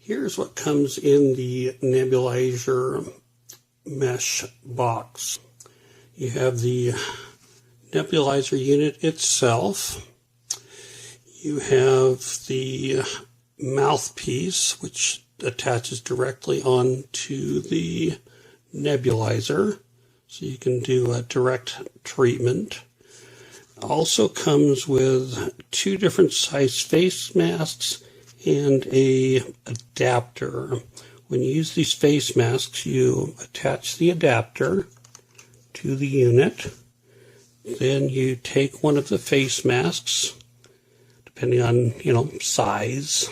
Here's what comes in the Nebulizer mesh box. You have the Nebulizer unit itself. You have the mouthpiece, which attaches directly onto the nebulizer, so you can do a direct treatment. Also comes with 2 different size face masks and a adapter. When you use these face masks, you attach the adapter to the unit. Then you take one of the face masks, depending on, size.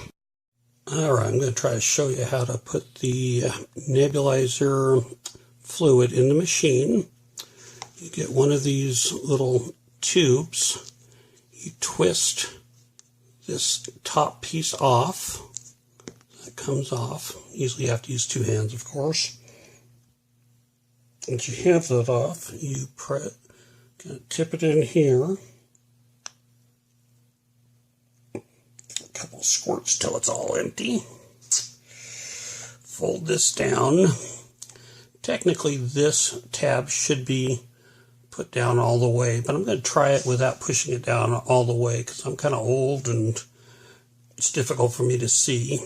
Alright, I'm going to try to show you how to put the nebulizer fluid in the machine. You get one of these little tubes. You twist this top piece off. That comes off. Usually you have to use 2 hands, of course. Once you have that off, you tip it in here. A couple squirts till it's all empty. Fold this down. Technically, this tab should be put down all the way, but I'm going to try it without pushing it down all the way because I'm kind of old and it's difficult for me to see.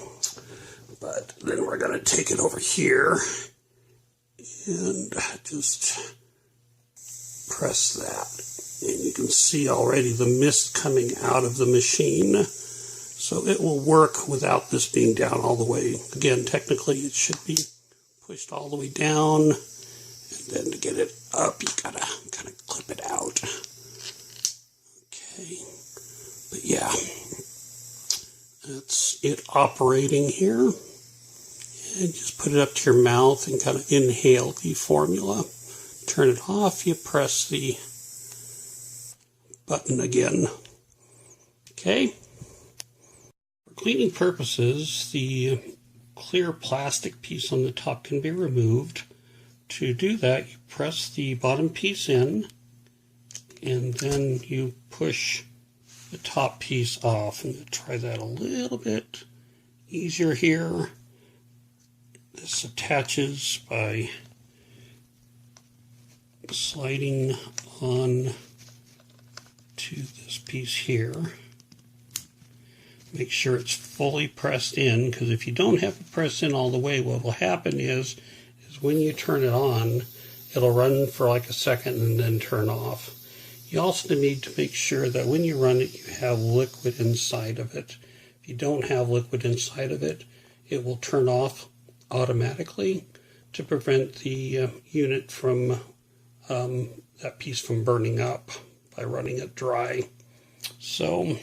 But then we're going to take it over here and just press that. And you can see already the mist coming out of the machine. So it will work without this being down all the way. Again, technically it should be pushed all the way down. And then to get it up, you gotta kind of clip it out. Okay. But yeah, that's it operating here. And just put it up to your mouth and kind of inhale the formula. Turn it off, you press the button again. Okay. For cleaning purposes, the clear plastic piece on the top can be removed. To do that, you press the bottom piece in, and then you push the top piece off. And try that a little bit easier here. This attaches by sliding on to this piece here. Make sure it's fully pressed in, because if you don't have it pressed in all the way, what will happen is when you turn it on, it'll run for like a second and then turn off. You also need to make sure that when you run it, you have liquid inside of it. If you don't have liquid inside of it, it will turn off automatically to prevent the unit from that piece from burning up by running it dry. So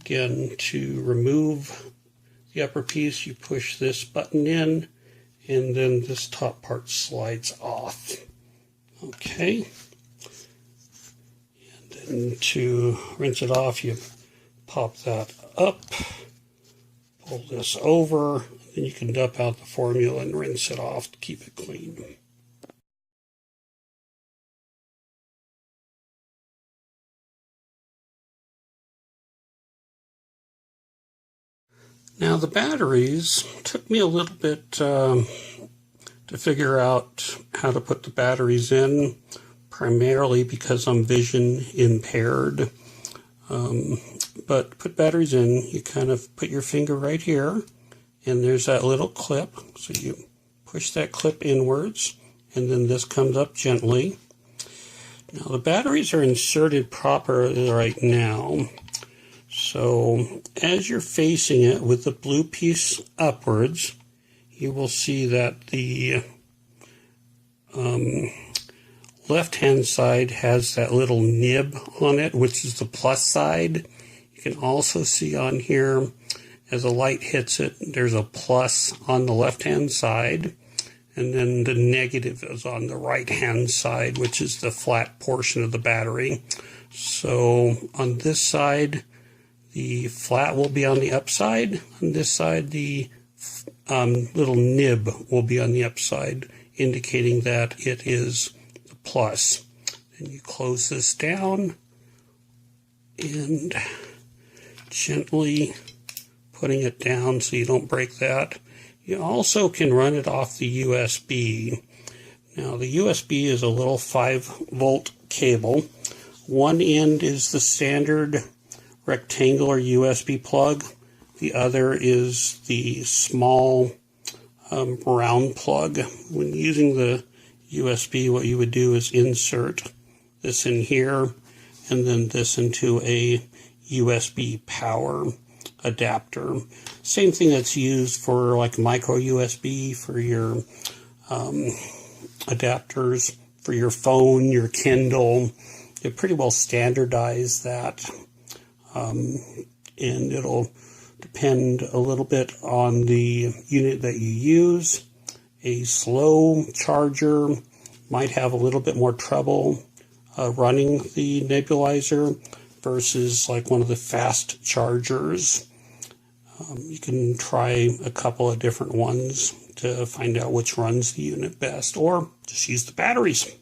again, to remove the upper piece, you push this button in, and then this top part slides off. Okay. And then to rinse it off, you pop that up, pull this over, and you can dump out the formula and rinse it off to keep it clean. Now the batteries took me a little bit to figure out how to put the batteries in, primarily because I'm vision impaired. But put batteries in, you kind of put your finger right here, and there's that little clip. So you push that clip inwards, and then this comes up gently. Now the batteries are inserted properly right now. So as you're facing it with the blue piece upwards, you will see that the left-hand side has that little nib on it, which is the plus side. You can also see on here, as the light hits it, there's a plus on the left-hand side, and then the negative is on the right-hand side, which is the flat portion of the battery. So on this side, the flat will be on the upside. On this side, the little nib will be on the upside, indicating that it is the plus. Then you close this down and gently putting it down so you don't break that. You also can run it off the USB. Now the USB is a little 5-volt cable. One end is the standard rectangular USB plug. The other is the small round plug. When using the USB, what you would do is insert this in here and then this into a USB power adapter. Same thing that's used for like micro USB for your adapters for your phone, your Kindle. They pretty well standardize that, and it'll depend a little bit on the unit that you use. A slow charger might have a little bit more trouble running the nebulizer versus like one of the fast chargers. You can try a couple of different ones to find out which runs the unit best, or just use the batteries.